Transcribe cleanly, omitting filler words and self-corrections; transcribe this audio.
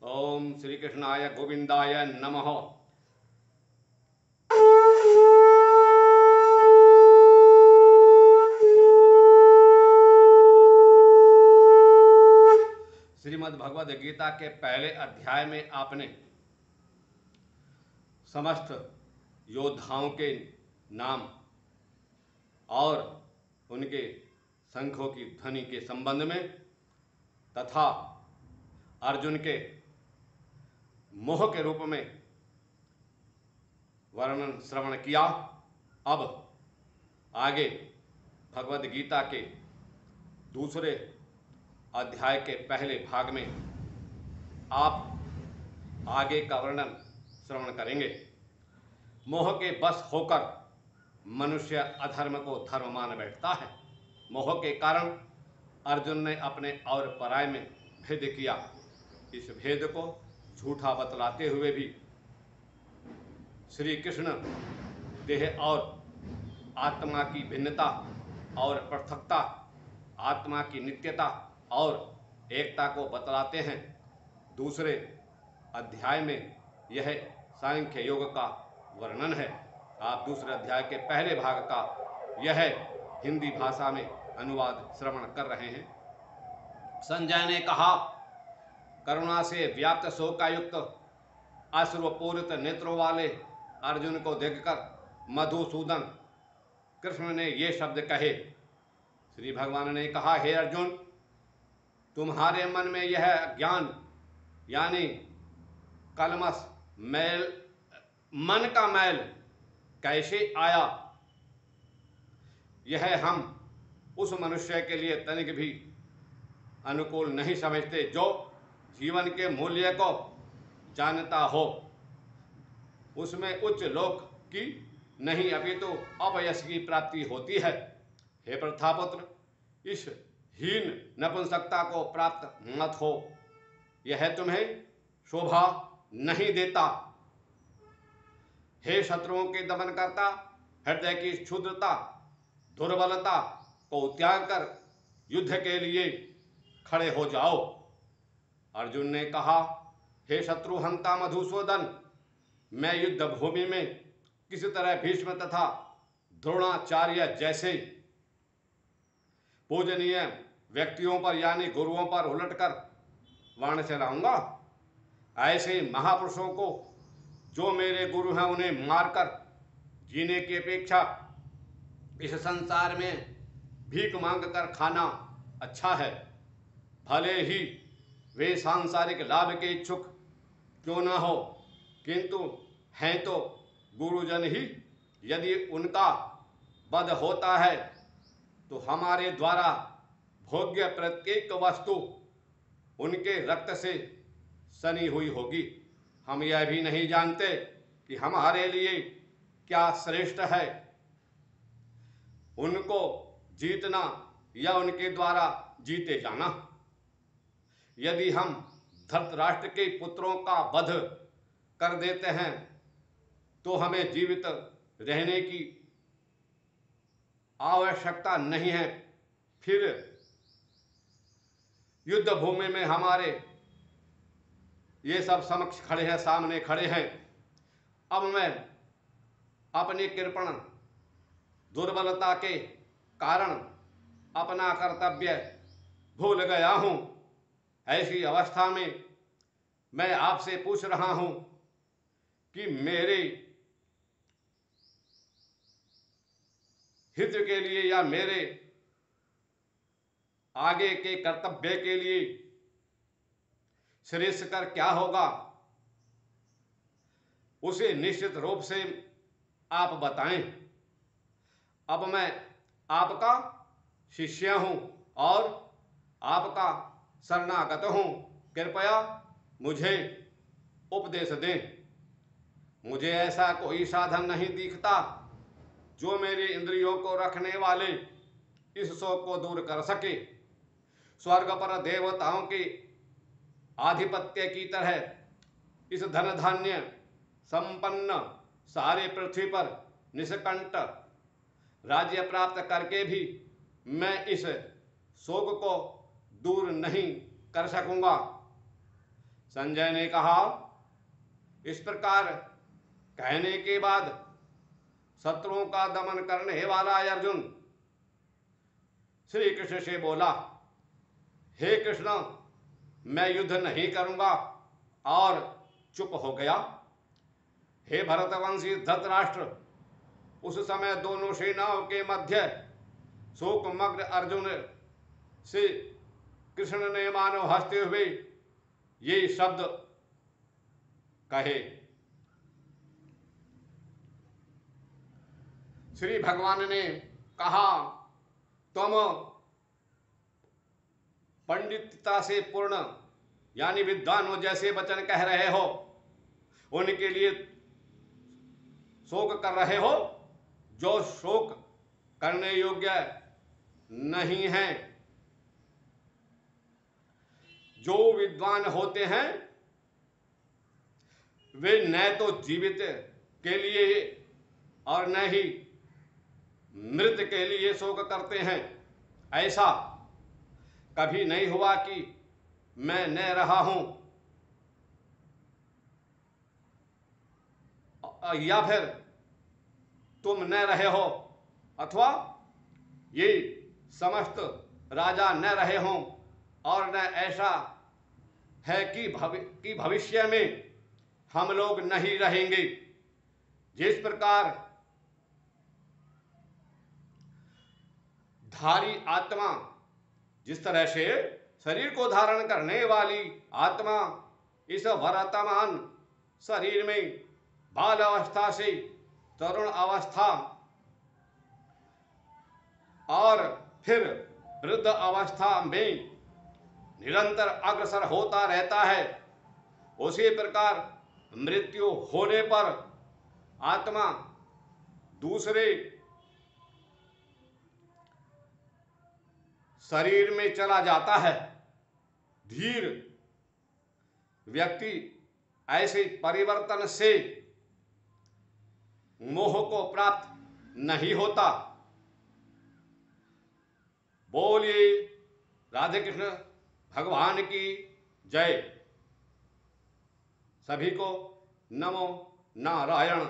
ओम श्री कृष्णाय गोविंदाय नमः। श्रीमद् भगवद गीता के पहले अध्याय में आपने समस्त योद्धाओं के नाम और उनके शंखों की ध्वनि के संबंध में तथा अर्जुन के मोह के रूप में वर्णन श्रवण किया। अब आगे भगवद गीता के दूसरे अध्याय के पहले भाग में आप आगे का वर्णन श्रवण करेंगे। मोह के बस होकर मनुष्य अधर्म को धर्म मान बैठता है। मोह के कारण अर्जुन ने अपने और पराय में भेद किया। इस भेद को झूठा बतलाते हुए भी श्री कृष्ण देह और आत्मा की भिन्नता और पृथकता, आत्मा की नित्यता और एकता को बतलाते हैं। दूसरे अध्याय में यह सांख्य योग का वर्णन है। आप दूसरे अध्याय के पहले भाग का यह हिंदी भाषा में अनुवाद श्रवण कर रहे हैं। संजय ने कहा, करुणा से व्याप्त शोकायुक्त अश्रुपूरित नेत्रों वाले अर्जुन को देखकर मधुसूदन कृष्ण ने ये शब्द कहे। श्री भगवान ने कहा, हे अर्जुन, तुम्हारे मन में यह ज्ञान यानी कलमस मैल, मन का मैल कैसे आया? यह हम उस मनुष्य के लिए तनिक भी अनुकूल नहीं समझते जो जीवन के मूल्य को जानता हो। उसमें उच्च लोक की नहीं अपितु अपयश की प्राप्ति होती है। हे प्रथापुत्र, इस हीन नपुंसकता को प्राप्त मत हो, यह तुम्हें शोभा नहीं देता। हे शत्रुओं के दमन करता, हृदय की क्षुद्रता दुर्बलता को त्याग कर युद्ध के लिए खड़े हो जाओ। अर्जुन ने कहा, हे शत्रुहंता मधुसूदन, मैं युद्ध भूमि में किसी तरह भीष्म तथा द्रोणाचार्य जैसे पूजनीय व्यक्तियों पर यानी गुरुओं पर उलटकर बाण चलाऊंगा? ऐसे महापुरुषों को जो मेरे गुरु हैं उन्हें मारकर जीने की अपेक्षा इस संसार में भीख मांग कर खाना अच्छा है। भले ही वे सांसारिक लाभ के इच्छुक क्यों न हो, किंतु हैं तो गुरुजन ही। यदि उनका वध होता है तो हमारे द्वारा भोग्य प्रत्येक वस्तु उनके रक्त से सनी हुई होगी। हम यह भी नहीं जानते कि हमारे लिए क्या श्रेष्ठ है, उनको जीतना या उनके द्वारा जीते जाना। यदि हम धृतराष्ट्र के पुत्रों का वध कर देते हैं तो हमें जीवित रहने की आवश्यकता नहीं है। फिर युद्ध भूमि में हमारे ये सब समक्ष खड़े हैं, सामने खड़े हैं। अब मैं अपनी कृपण दुर्बलता के कारण अपना कर्तव्य भूल गया हूं। ऐसी अवस्था में मैं आपसे पूछ रहा हूं कि मेरे हित के लिए या मेरे आगे के कर्तव्य के लिए श्रेष्ठ कर क्या होगा, उसे निश्चित रूप से आप बताएं। अब मैं आपका शिष्य हूं और आपका शरणागत हूं। कृपया मुझे उपदेश दें। मुझे ऐसा कोई साधन नहीं दिखता जो मेरे इंद्रियों को रखने वाले इस शोक को दूर कर सके। स्वर्ग पर देवताओं के आधिपत्य की तरह इस धन धान्य संपन्न सारे पृथ्वी पर निष्कंट राज्य प्राप्त करके भी मैं इस शोक को दूर नहीं कर सकूंगा। संजय ने कहा, इस प्रकार कहने के बाद शत्रुओं का दमन करने वाला अर्जुन श्री कृष्ण से बोला, हे कृष्ण, मैं युद्ध नहीं करूंगा, और चुप हो गया। हे भरतवंशी धृतराष्ट्र, उस समय दोनों सेनाओं के मध्य शोकमग्न अर्जुन से कृष्ण ने मानो हंसते हुए ये शब्द कहे। श्री भगवान ने कहा, तुम पंडितता से पूर्ण यानी विद्वानों जैसे वचन कह रहे हो, उनके लिए शोक कर रहे हो जो शोक करने योग्य नहीं है। जो विद्वान होते हैं वे न तो जीवित के लिए और न ही मृत के लिए शोक करते हैं। ऐसा कभी नहीं हुआ कि मैं न रहा हूं या फिर तुम न रहे हो, अथवा ये समस्त राजा न रहे हों, और न ऐसा है कि भविष्य में हम लोग नहीं रहेंगे। जिस प्रकार धारी आत्मा, जिस तरह से शरीर को धारण करने वाली आत्मा इस वर्तमान शरीर में बाल अवस्था से तरुण अवस्था और फिर वृद्ध अवस्था में निरंतर अग्रसर होता रहता है, उसी प्रकार मृत्यु होने पर आत्मा दूसरे शरीर में चला जाता है। धीर व्यक्ति ऐसे परिवर्तन से मोह को प्राप्त नहीं होता। बोलिए राधे कृष्ण भगवान की जय। सभी को नमो नारायण।